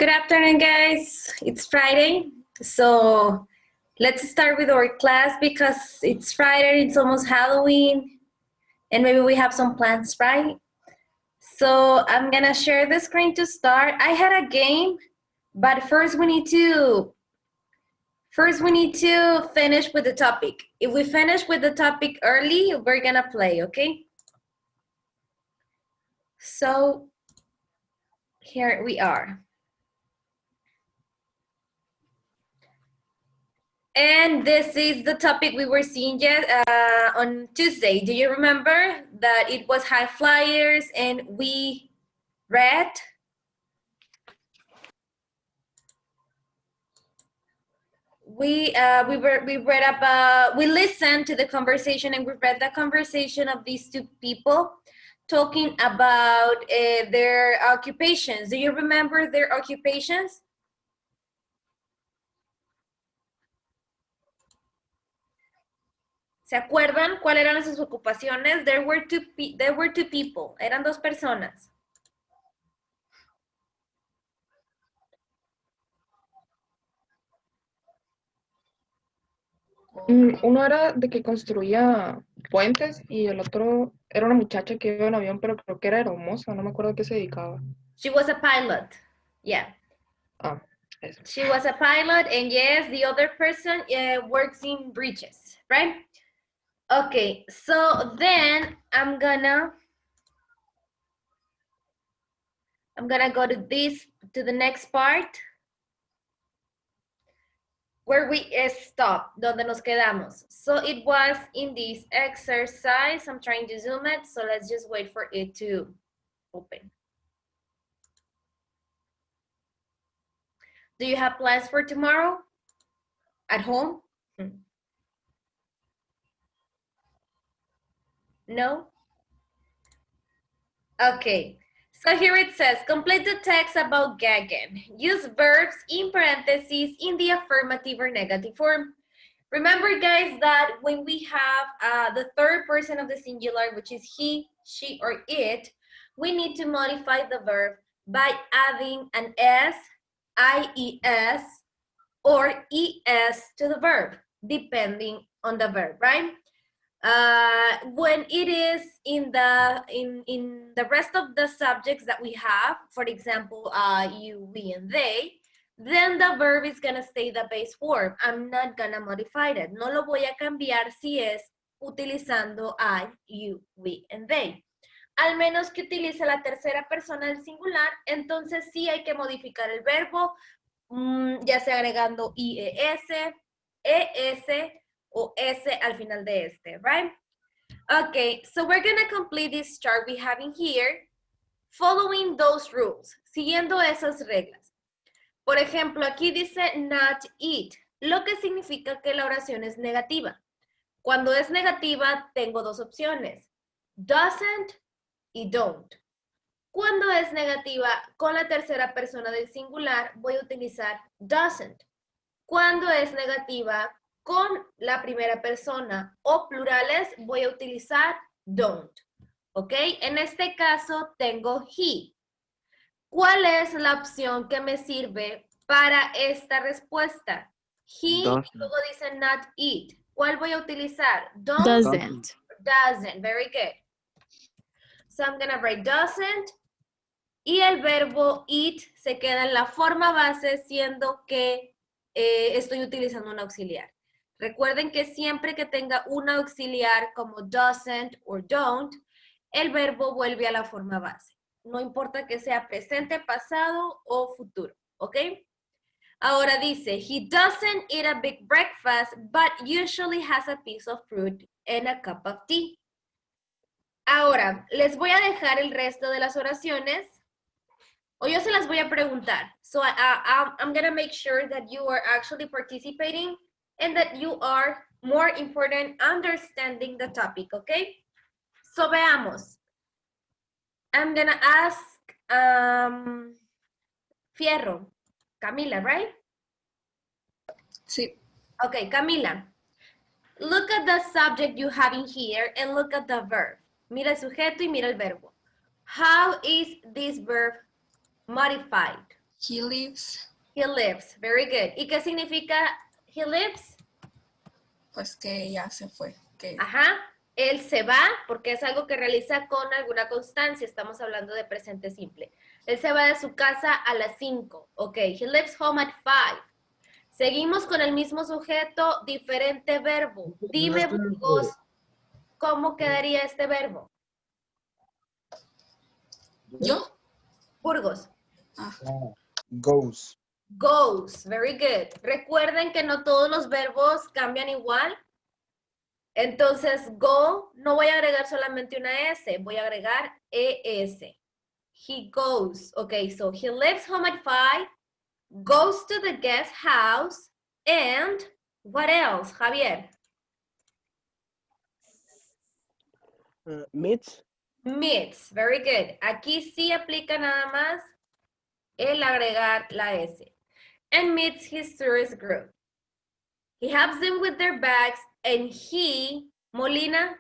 Good afternoon, guys. It's Friday, so let's start with our class because it's Friday, it's almost Halloween, and maybe we have some plans, right? So I'm gonna share the screen to start. I had a game, but first we need to finish with the topic. If we finish with the topic early, we're gonna play, okay? So here we are. And this is the topic we were seeing on Tuesday. Do you remember that it was high flyers and we read? We listened to the conversation and we read the conversation of these two people talking about their occupations. Do you remember their occupations? ¿Se acuerdan cuáles eran sus ocupaciones? There were two people. Eran dos personas. Uno era de que construía puentes y el otro era una muchacha que iba en avión, pero creo que era hermosa, no me acuerdo a qué se dedicaba. She was a pilot. Yeah. Eso. She was a pilot, and yes, the other person works in bridges, right? Okay, so then I'm gonna go to the next part where we stop, donde nos quedamos. So it was in this exercise. I'm trying to zoom it, so let's just wait for it to open. Do you have plans for tomorrow at home? No? Okay, so here it says, complete the text about gagging. Use verbs in parentheses in the affirmative or negative form. Remember, guys, that when we have the third person of the singular, which is he, she, or it, we need to modify the verb by adding an S, IES, or ES to the verb, depending on the verb, right? When it is in the rest of the subjects that we have, for example, you, we, and they, then the verb is gonna stay the base form. I'm not gonna modify it. No lo voy a cambiar si es utilizando I, you, we, and they. Al menos que utilice la tercera persona del singular, entonces sí hay que modificar el verbo, ya sea agregando IES, ES, o S al final de este, right? Okay, so we're gonna complete this chart we have in here, following those rules, siguiendo esas reglas. Por ejemplo, aquí dice not eat, lo que significa que la oración es negativa. Cuando es negativa, tengo dos opciones, doesn't y don't. Cuando es negativa, con la tercera persona del singular, voy a utilizar doesn't. Cuando es negativa, con la primera persona o plurales, voy a utilizar don't. ¿Ok? En este caso, tengo he. ¿Cuál es la opción que me sirve para esta respuesta? He, Doesn't. luego dice not eat. ¿Cuál voy a utilizar? Don't. Doesn't. Doesn't. Very good. So I'm going to write doesn't. Y el verbo eat se queda en la forma base, siendo que estoy utilizando un auxiliar. Recuerden que siempre que tenga un auxiliar como doesn't or don't, el verbo vuelve a la forma base. No importa que sea presente, pasado o futuro, ¿ok? Ahora dice, he doesn't eat a big breakfast, but usually has a piece of fruit and a cup of tea. Ahora, les voy a dejar el resto de las oraciones, o yo se las voy a preguntar. So I'm going to make sure that you are actually participating and that you are more important understanding the topic, okay? So veamos. I'm gonna ask Fierro, Camila, right? Sí. Okay, Camila. Look at the subject you have in here and look at the verb. Mira el sujeto y mira el verbo. How is this verb modified? He lives. He lives. Very good. ¿Y qué significa he lives? Pues que ya se fue. Que... Ajá. Él se va porque es algo que realiza con alguna constancia. Estamos hablando de presente simple. Él se va de su casa a las 5. Ok. He lives home at 5. Seguimos con el mismo sujeto, diferente verbo. Dime, Burgos, ¿cómo quedaría este verbo? ¿Yo? Burgos. Goes. Goes. Very good. Recuerden que no todos los verbos cambian igual. Entonces, go, no voy a agregar solamente una S, voy a agregar ES. He goes. Okay, so he leaves home at 5, goes to the guest house, and what else, Javier? Meets. Meets. Very good. Aquí sí aplica nada más el agregar la S. And meets his tourist group. He helps them with their bags and he, Molina.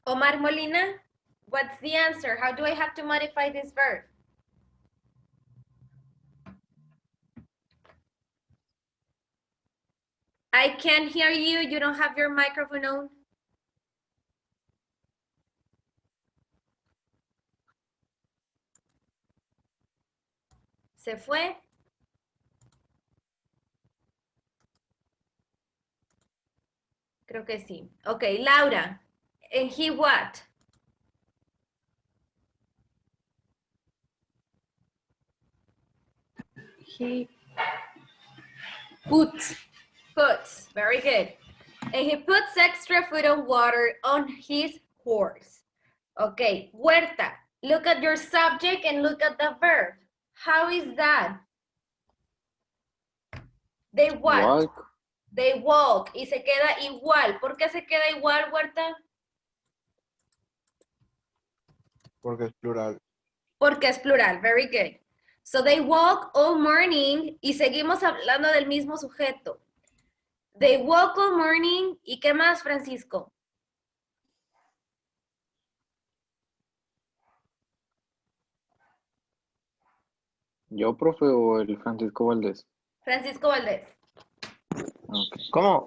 Omar Molina, what's the answer? How do I have to modify this verb? I can't hear you. You don't have your microphone on. ¿Se fue? Creo que sí. Okay, Laura. And he what? He Puts. Puts. Very good. And he puts extra food and water on his horse. Okay, Huerta. Look at your subject and look at the verb. How is that? They what? Walk. They walk. Y se queda igual. ¿Por qué se queda igual, Huerta? Porque es plural. Porque es plural. Very good. So they walk all morning y seguimos hablando del mismo sujeto. They walk all morning. ¿Y qué más, Francisco? ¿Yo, profe, o el Francisco Valdés? Francisco Valdés. Okay. ¿Cómo?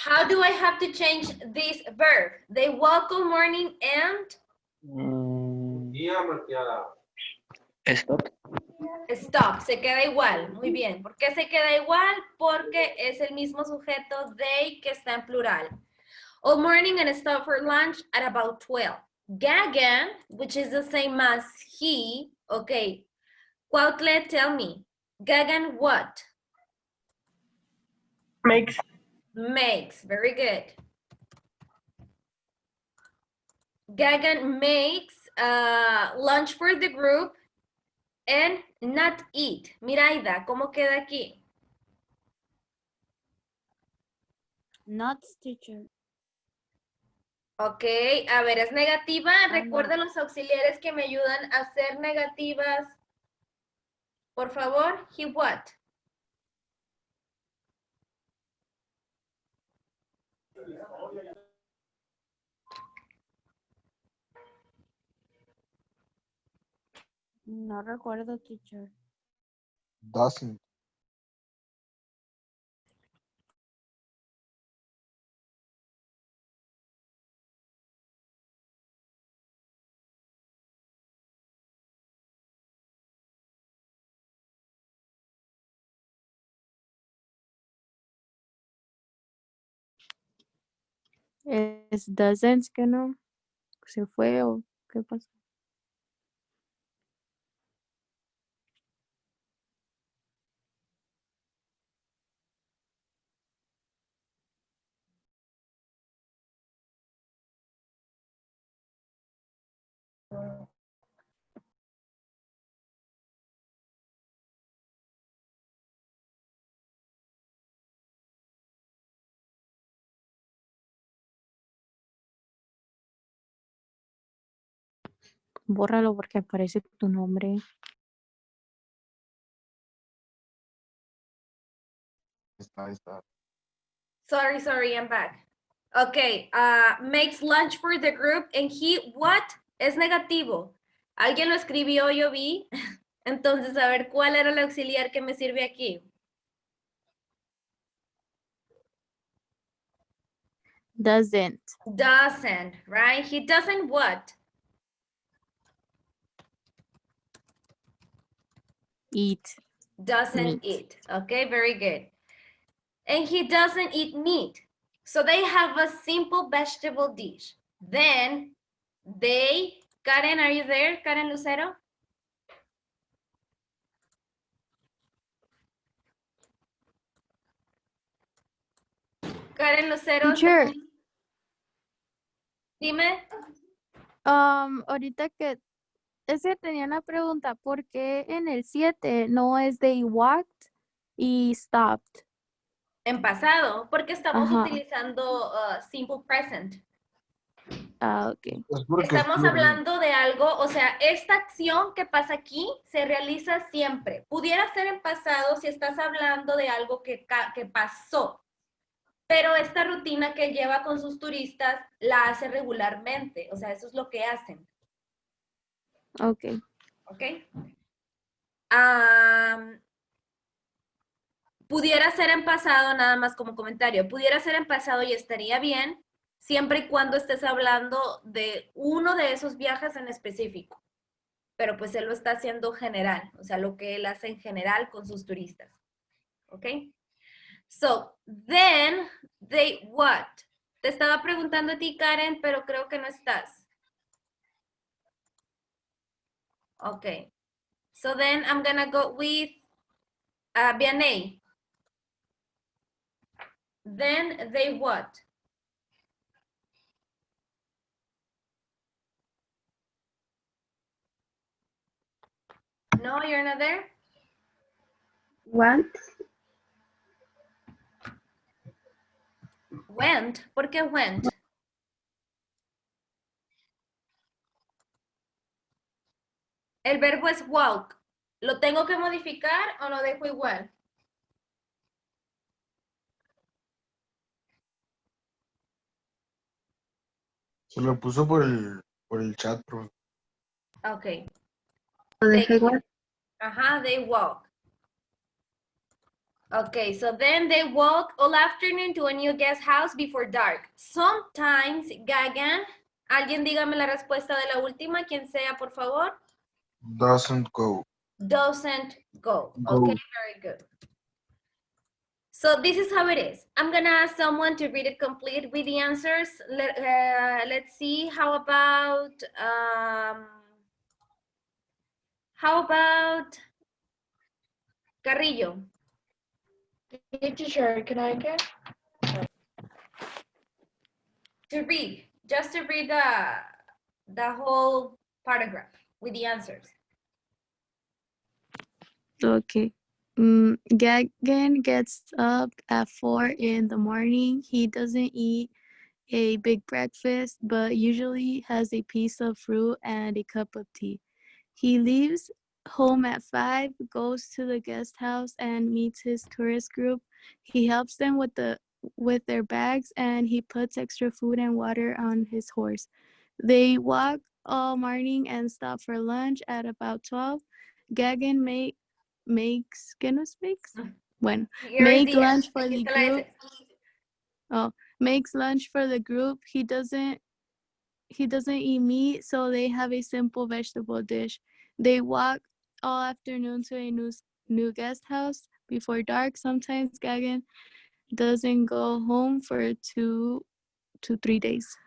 How do I have to change this verb? They walk all morning and Stop. stop. Se queda igual. Muy bien. ¿Por qué se queda igual? Porque es el mismo sujeto they que está en plural. All morning and stop for lunch at about 12. Gagan, which is the same as he. Okay. Cuautle, tell me. Gagan what? Makes. Makes. Very good. Gagan makes lunch for the group and not eat. Miraida, ¿cómo queda aquí? Not teacher. Ok, a ver, es negativa. no. Recuerden los auxiliares que me ayudan a hacer negativas. Por favor, he what? No recuerdo, teacher. Doesn't. Es doesn't que no. ¿Se fue o qué pasó? Bórralo porque aparece tu nombre. nice that. Sorry, I'm back. Okay, makes lunch for the group and he, what? Es negativo. Alguien lo escribió, yo vi. Entonces, a ver, ¿cuál era el auxiliar que me sirve aquí? Doesn't. Doesn't, right? He doesn't what? Eat. Doesn't Meat. eat. Okay, very good. And he doesn't eat meat. So they have a simple vegetable dish. Then they, Karen, are you there? Karen Lucero? Karen Lucero. Teacher. Dime. Ahorita que ese tenía una pregunta, ¿por qué en el 7 no es they walked y stopped? En pasado, porque estamos Ajá. utilizando simple present. Ah, ok. Es porque es Estamos plural. hablando de algo, o sea, esta acción que pasa aquí se realiza siempre. Pudiera ser en pasado si estás hablando de algo que pasó, pero esta rutina que él lleva con sus turistas la hace regularmente, o sea, eso es lo que hacen. Ok. ¿Ok? Pudiera ser en pasado, nada más como comentario, pudiera ser en pasado y estaría bien, siempre y cuando estés hablando de uno de esos viajes en específico. Pero pues él lo está haciendo general, o sea, lo que él hace en general con sus turistas. ¿Ok? So, then, they what? Te estaba preguntando a ti, Karen, pero creo que no estás. Ok. So then I'm gonna go with Vianney. Then they what? No, you're not there? Went. Went. ¿Por qué went? El verbo es walk. ¿Lo tengo que modificar o lo dejo igual? Se lo puso por el chat, profe. Ok. Lo dejé igual. Ajá, they walk. Okay, so then they walk all afternoon to a new guest house before dark. Sometimes, Gagan, alguien dígame la respuesta de la última, quien sea, por favor. Doesn't go. Doesn't go. Go. Okay, very good. So this is how it is. I'm gonna ask someone to read it complete with the answers. Let's see, how about Carrillo? Teacher, can I get? Just to read the whole paragraph with the answers. Okay. Gagan gets up at 4 in the morning. He doesn't eat a big breakfast, but usually has a piece of fruit and a cup of tea. He leaves home at 5, goes to the guest house and meets his tourist group. He helps them with their bags and he puts extra food and water on his horse. They walk all morning and stop for lunch at about 12. Gagan makes Here make is lunch for aquí the está la group. S. Makes lunch for the group. He doesn't eat meat, so they have a simple vegetable dish. They walk all afternoon to a new guest house before dark. Sometimes Gagan doesn't go home for 2 to 3 days.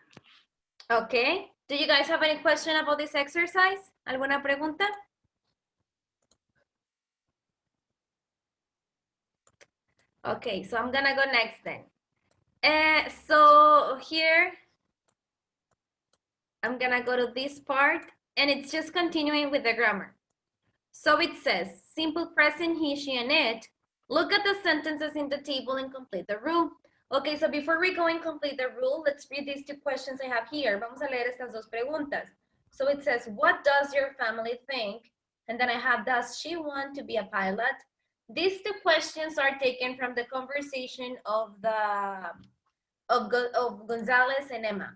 Okay. Do you guys have any question about this exercise? ¿Alguna pregunta? Okay, so I'm gonna go next then. So here, I'm gonna go to this part, and it's just continuing with the grammar. So it says, simple present he, she, and it. Look at the sentences in the table and complete the rule. Okay, so before we go and complete the rule, let's read these 2 questions I have here. Vamos a leer estas 2 preguntas. So it says, what does your family think? And then I have, does she want to be a pilot? These two questions are taken from the conversation of Gonzalez and Emma.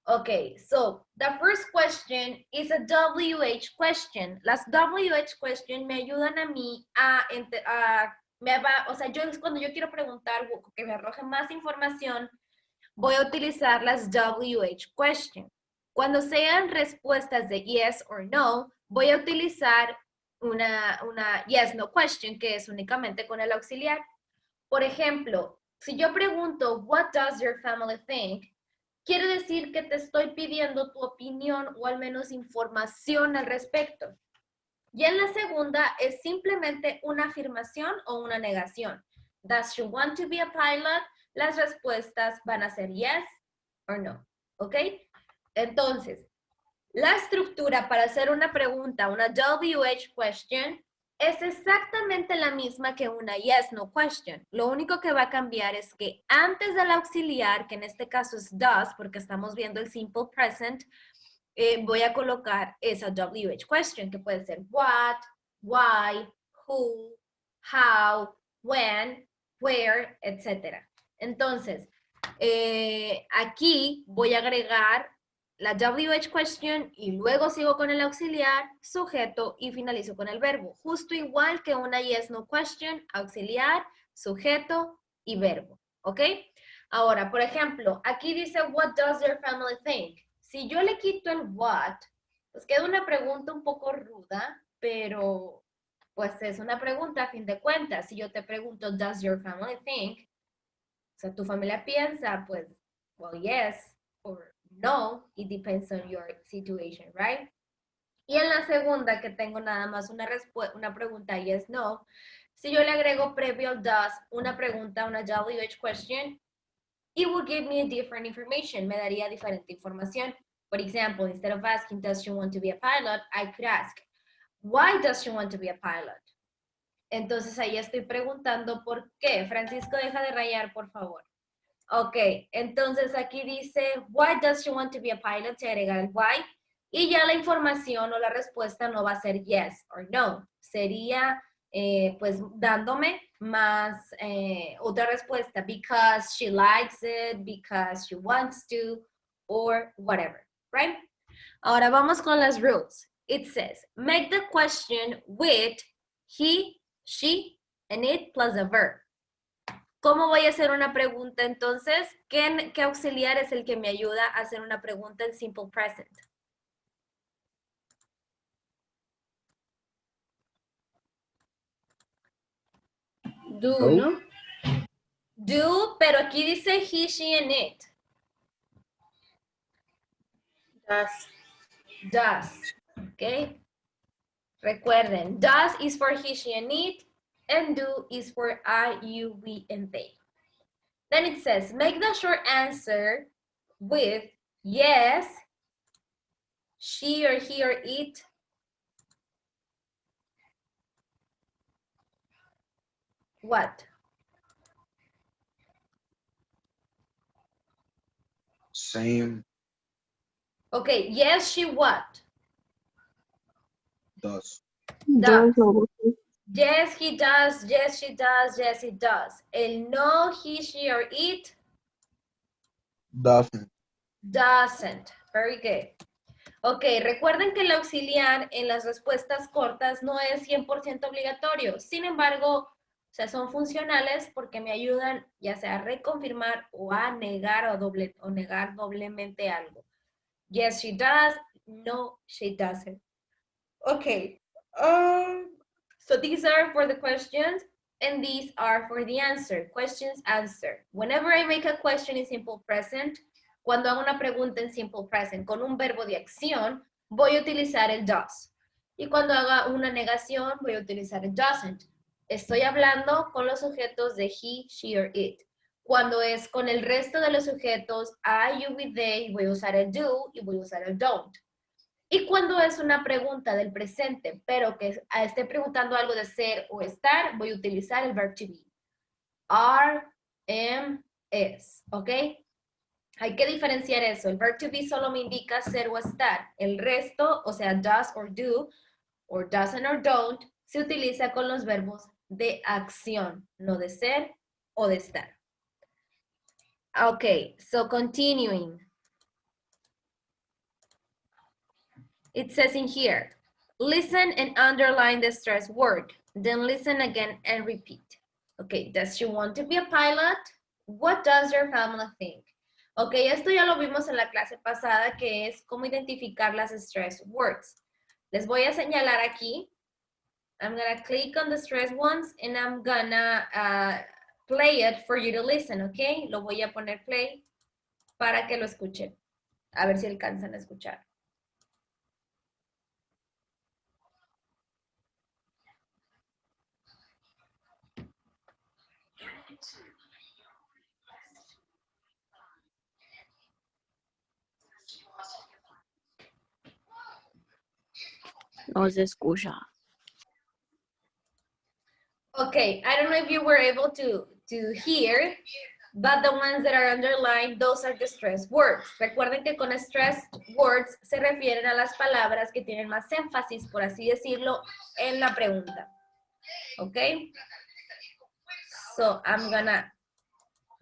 Okay, so the first question is a WH question. Las WH question me ayudan a mí o sea, cuando yo quiero preguntar que me arroje más información, voy a utilizar las WH question. Cuando sean respuestas de yes or no, voy a utilizar una yes, no question, que es únicamente con el auxiliar. Por ejemplo, si yo pregunto, what does your family think? Quiere decir que te estoy pidiendo tu opinión o al menos información al respecto. Y en la segunda es simplemente una afirmación o una negación. Does she want to be a pilot? Las respuestas van a ser yes or no. ¿Ok? Entonces, la estructura para hacer una pregunta, una WH question, es exactamente la misma que una yes, no question. Lo único que va a cambiar es que antes del auxiliar, que en este caso es does, porque estamos viendo el simple present, voy a colocar esa WH question, que puede ser what, why, who, how, when, where, etc. Entonces, aquí voy a agregar la WH question y luego sigo con el auxiliar, sujeto y finalizo con el verbo. Justo igual que una yes, no question, auxiliar, sujeto y verbo. ¿Ok? Ahora, por ejemplo, aquí dice, what does your family think? Si yo le quito el what, pues queda una pregunta un poco ruda, pero pues es una pregunta a fin de cuentas. Si yo te pregunto, does your family think? O sea, tu familia piensa, pues, well, yes, or no, it depends on your situation, right? Y en la segunda, que tengo nada más una pregunta yes, no, si yo le agrego previo al does una pregunta, una WH question, it will give me different information, me daría diferente información. For example, instead of asking, does she want to be a pilot, I could ask, why does she want to be a pilot? Entonces ahí estoy preguntando por qué. Francisco, deja de rayar, por favor. Ok, entonces aquí dice, why does she want to be a pilot? Se agrega el why. Y ya la información o la respuesta no va a ser yes or no. Sería, pues, dándome más otra respuesta. Because she likes it, because she wants to, or whatever, right? Ahora vamos con las rules. It says, make the question with he, she, and it plus a verb. ¿Cómo voy a hacer una pregunta entonces? ¿Qué auxiliar es el que me ayuda a hacer una pregunta en simple present? Do, ¿no? Do, pero aquí dice he, she, and it. Does. Does, ¿ok? Recuerden, does is for he, she, and it, and do is for I, you, we, and they. Then it says, make the short answer with yes, she or he or it, what? Same Okay, yes, she what? does. Does. Does. Yes, he does. Yes, she does. Yes, it does. El no, he, she, or it Doesn't. doesn't. Very good. Ok, recuerden que el auxiliar en las respuestas cortas no es 100% obligatorio. Sin embargo, o sea, son funcionales porque me ayudan ya sea a reconfirmar o a negar o negar doblemente algo. Yes, she does. No, she doesn't. Okay. So these are for the questions and these are for the answer. Questions, answer. Whenever I make a question in simple present, cuando hago una pregunta en simple present con un verbo de acción, voy a utilizar el does. Y cuando haga una negación, voy a utilizar el doesn't. Estoy hablando con los sujetos de he, she, or it. Cuando es con el resto de los sujetos, I, you, we, they, voy a usar el do y voy a usar el don't. Y cuando es una pregunta del presente, pero que esté preguntando algo de ser o estar, voy a utilizar el verb to be. Are, am, is, ¿ok? Hay que diferenciar eso. El verb to be solo me indica ser o estar. El resto, o sea, does or do, or doesn't or don't, se utiliza con los verbos de acción, no de ser o de estar. Okay, so continuing. It says in here, listen and underline the stress word. Then listen again and repeat. Okay, does she want to be a pilot? What does your family think? Okay, esto ya lo vimos en la clase pasada, que es cómo identificar las stress words. Les voy a señalar aquí. I'm gonna click on the stress ones and I'm gonna play it for you to listen, okay? Lo voy a poner play para que lo escuchen. A ver si alcanzan a escuchar. No se escucha. Okay, I don't know if you were able to hear, but the ones that are underlined, those are the stress words. Recuerden que con stress words se refieren a las palabras que tienen más énfasis, por así decirlo, en la pregunta. Okay? So I'm gonna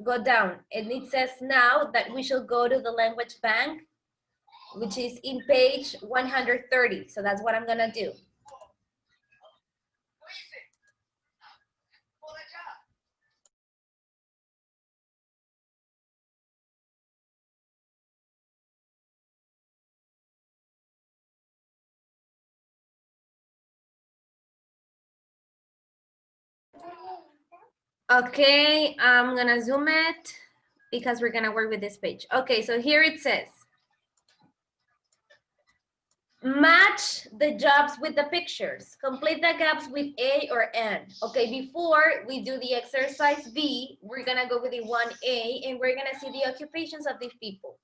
go down. And it says now that we should go to the language bank, which is in page 130. So that's what I'm gonna do. Okay, I'm gonna zoom it because we're gonna work with this page. Okay, so here it says, match the jobs with the pictures. Complete the gaps with A or N. Okay, before we do the exercise B, we're gonna go with the 1A and we're gonna see the occupations of these people.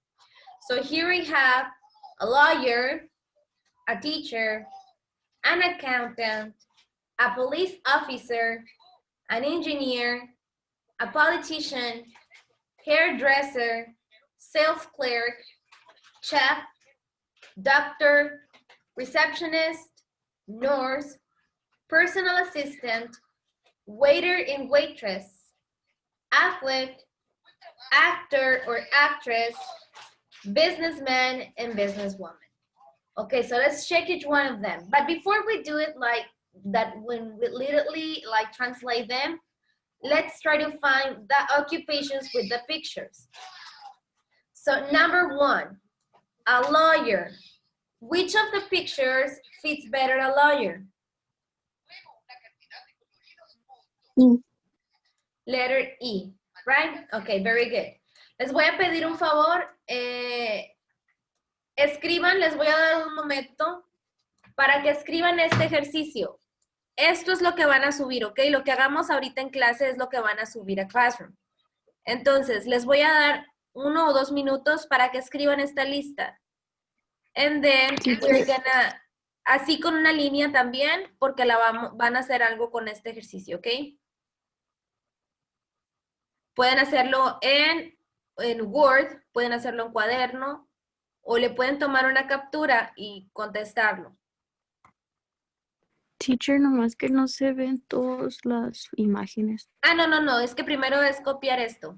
So here we have a lawyer, a teacher, an accountant, a police officer, an engineer, a politician, hairdresser, sales clerk, chef, doctor, receptionist, nurse, personal assistant, waiter and waitress, athlete, actor or actress, businessman and businesswoman. Okay, so let's check each one of them. But before we do it like that, when we literally like translate them, let's try to find the occupations with the pictures. So number one, a lawyer. Which of the pictures fits better a lawyer? Letter E, right? Okay, very good. Les voy a pedir un favor. Escriban, les voy a dar un momento para que escriban este ejercicio. Esto es lo que van a subir, ¿ok? Lo que hagamos ahorita en clase es lo que van a subir a Classroom. Entonces, les voy a dar 1 o 2 minutos para que escriban esta lista. And then we're gonna, así con una línea también, porque van a hacer algo con este ejercicio, ¿ok? Pueden hacerlo en Word, pueden hacerlo en cuaderno, o le pueden tomar una captura y contestarlo. Teacher, nomás que no se ven todas las imágenes. Ah, no, es que primero es copiar esto,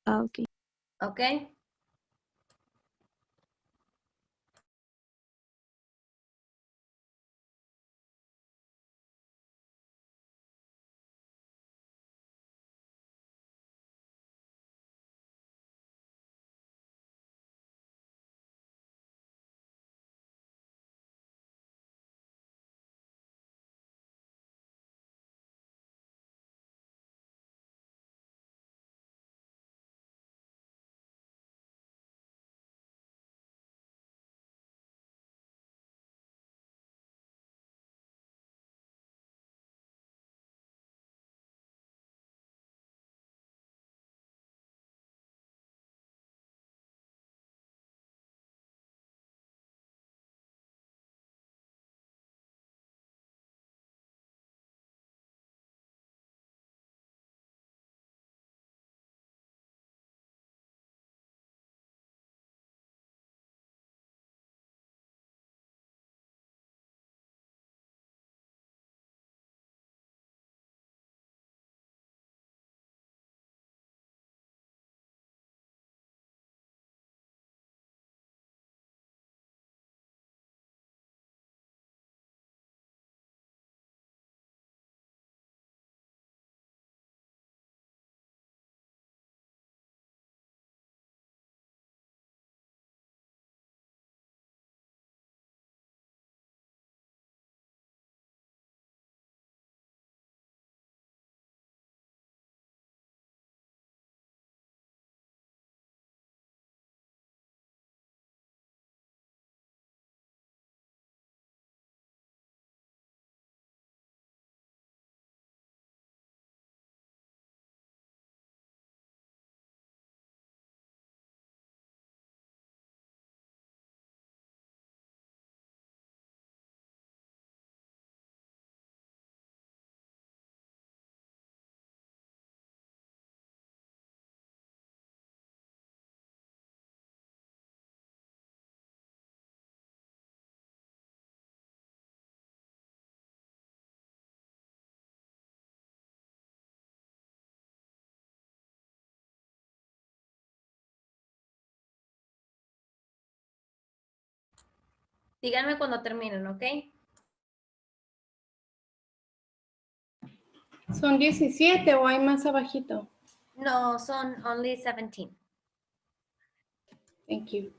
Ah, ok. ¿ok? Díganme cuando terminen, ¿ok? ¿Son 17 o hay más abajito? No, son only 17. Thank you.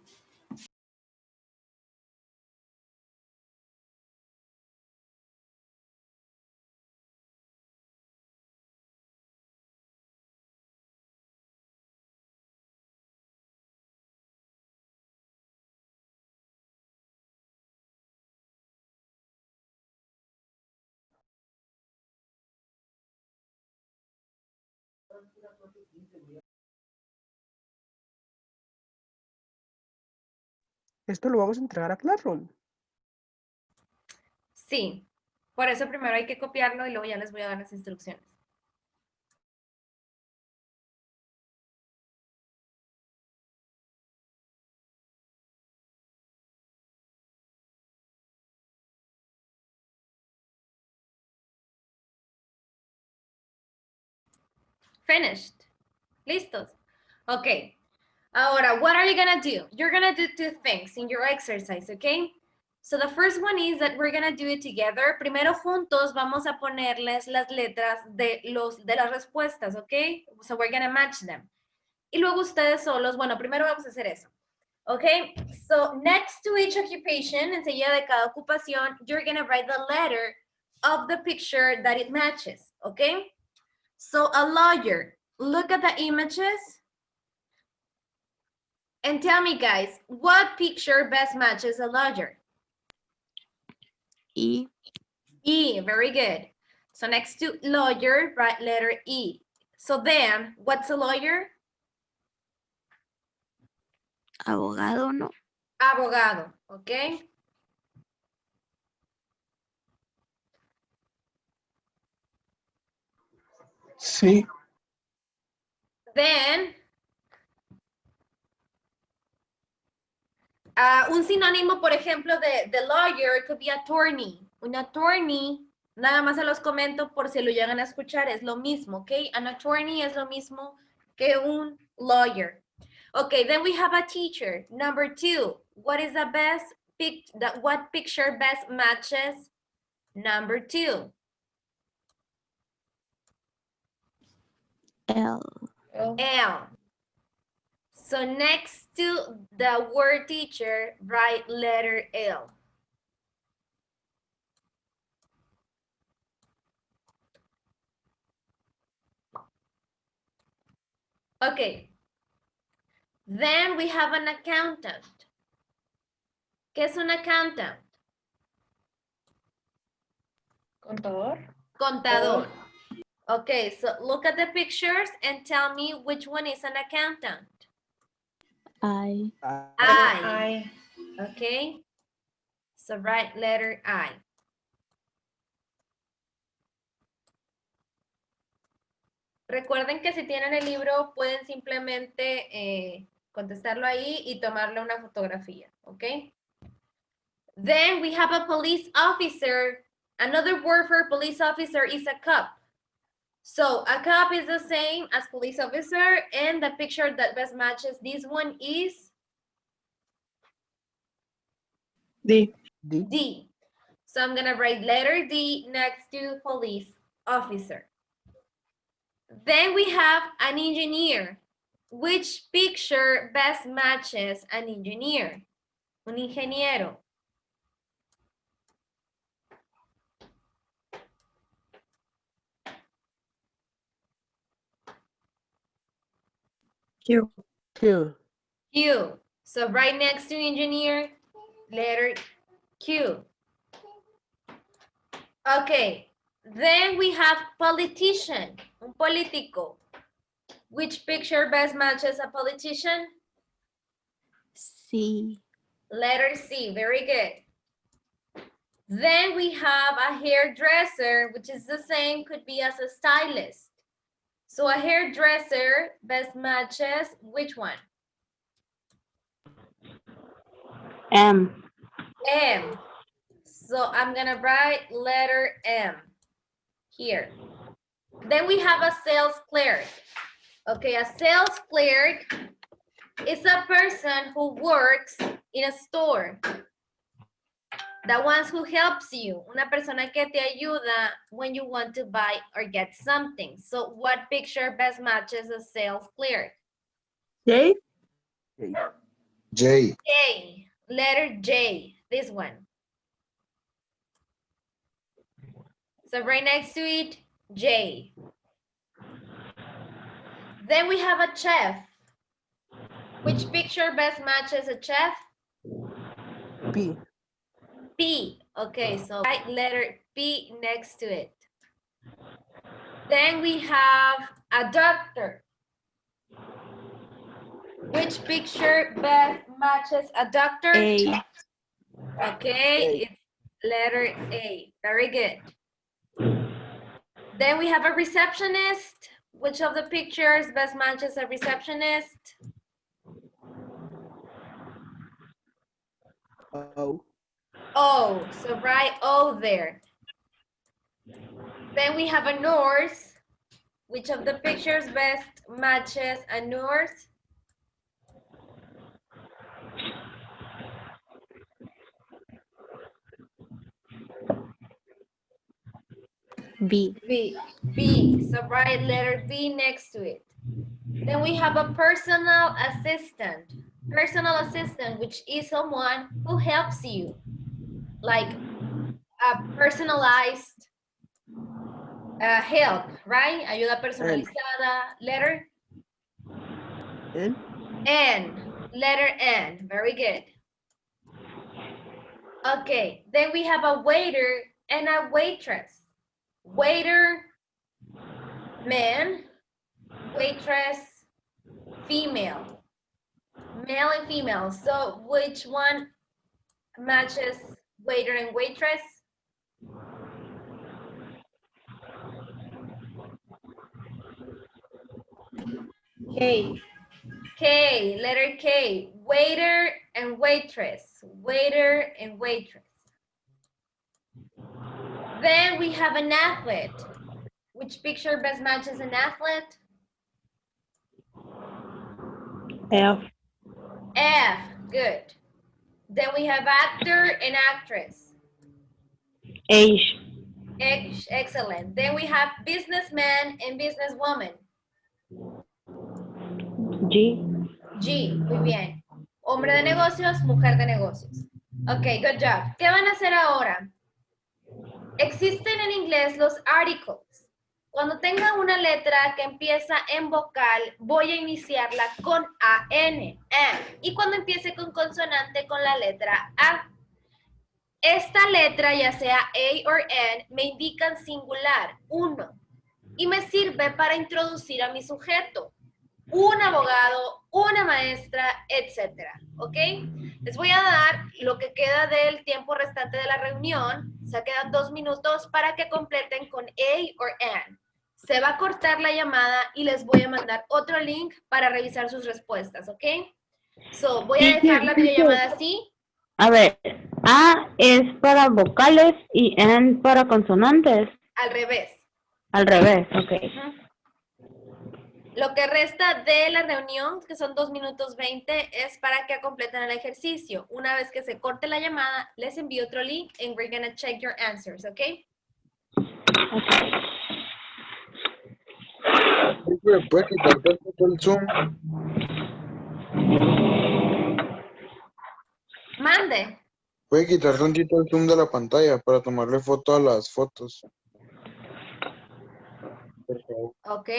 Esto lo vamos a entregar a Classroom. Sí, por eso primero hay que copiarlo y luego ya les voy a dar las instrucciones. Finished. Listos. Okay. Ahora, what are you gonna do? You're gonna do two things in your exercise, okay? So the first one is that we're gonna do it together. Primero juntos vamos a ponerles las letras de las respuestas, okay? So we're gonna match them. Y luego ustedes solos, bueno, primero vamos a hacer eso. Okay, so next to each occupation, enseguida de cada ocupación, you're gonna write the letter of the picture that it matches, okay? So a lawyer, look at the images and tell me, guys, what picture best matches a lawyer? E. E, very good. So next to lawyer, write letter E. So then, what's a lawyer? Abogado, no. Abogado, okay? Sí. Then, un sinónimo, por ejemplo, de lawyer could be attorney. Un attorney, nada más se los comento por si lo llegan a escuchar, es lo mismo, ¿ok? An attorney es lo mismo que un lawyer. Okay, then we have a teacher. Number 2, what is the best what picture best matches number 2? L. L. So next to the word teacher, write letter L. Okay. Then we have an accountant. ¿Qué es un accountant? Contador. Contador. Okay, so look at the pictures and tell me which one is an accountant. I. I. Okay. So write letter I. Recuerden que si tienen el libro pueden simplemente contestarlo ahí y tomarle una fotografía, ¿ok? Then we have a police officer. Another word for police officer is a cop. So a cop is the same as police officer, and the picture that best matches this one is D. D. So I'm gonna write letter D next to police officer. Then we have an engineer. Which picture best matches an engineer? Un ingeniero. Q. Q. Q. So right next to engineer, letter Q. Okay. Then we have politician, un político. Which picture best matches a politician? C. Letter C, very good. Then we have a hairdresser, which is the same, could be as a stylist. So a hairdresser best matches which one? M. M. So I'm gonna write letter M here. Then we have a sales clerk. Okay, a sales clerk is a person who works in a store. The ones who helps you. Una persona que te ayuda when you want to buy or get something. So what picture best matches the sales clear? J. J. J. Letter J. This one. So right next to it, J. Then we have a chef. Which picture best matches a chef? P. P. Okay, so write letter P next to it. Then we have a doctor. Which picture best matches a doctor? A. Okay, it's letter A. Very good. Then we have a receptionist. Which of the pictures best matches a receptionist? O. O. So write O there. Then we have a nurse. Which of the pictures best matches a nurse? B. B. B. So write letter B next to it. Then we have a personal assistant. Personal assistant, which is someone who helps you. Like a personalized help, right? Ayuda personalizada. Letter N. N. Letter N. Very good. Okay, then we have a waiter and a waitress. Waiter, man. Waitress, female. Male and female. So which one matches waiter and waitress? K. K, letter K. Waiter and waitress. Waiter and waitress. Then we have an athlete. Which picture best matches an athlete? F. F, good. Then we have actor and actress. H. H, excellent. Then we have businessman and businesswoman. G. G, muy bien. Hombre de negocios, mujer de negocios. Ok, good job. ¿Qué van a hacer ahora? Existen en inglés los articles. Cuando tenga una letra que empieza en vocal, voy a iniciarla con AN, and. Y cuando empiece con consonante, con la letra A. Esta letra, ya sea A o N, me indican singular, uno. Y me sirve para introducir a mi sujeto. Un abogado, una maestra, etcétera, ¿ok? Les voy a dar lo que queda del tiempo restante de la reunión, o sea, quedan 2 minutos para que completen con A o N. Se va a cortar la llamada y les voy a mandar otro link para revisar sus respuestas, ¿ok? So, voy a dejar la videollamada así. A ver, A es para vocales y N para consonantes. Al revés. Al revés, ok. Lo que resta de la reunión, que son 2 minutos 20, es para que completen el ejercicio. Una vez que se corte la llamada, les envío otro link and we're gonna check your answers, ¿ok? ¿Puedes quitar tantito el Zoom? Mande. ¿Puede quitar tantito el Zoom de la pantalla para tomarle foto a las fotos? Por favor. Ok.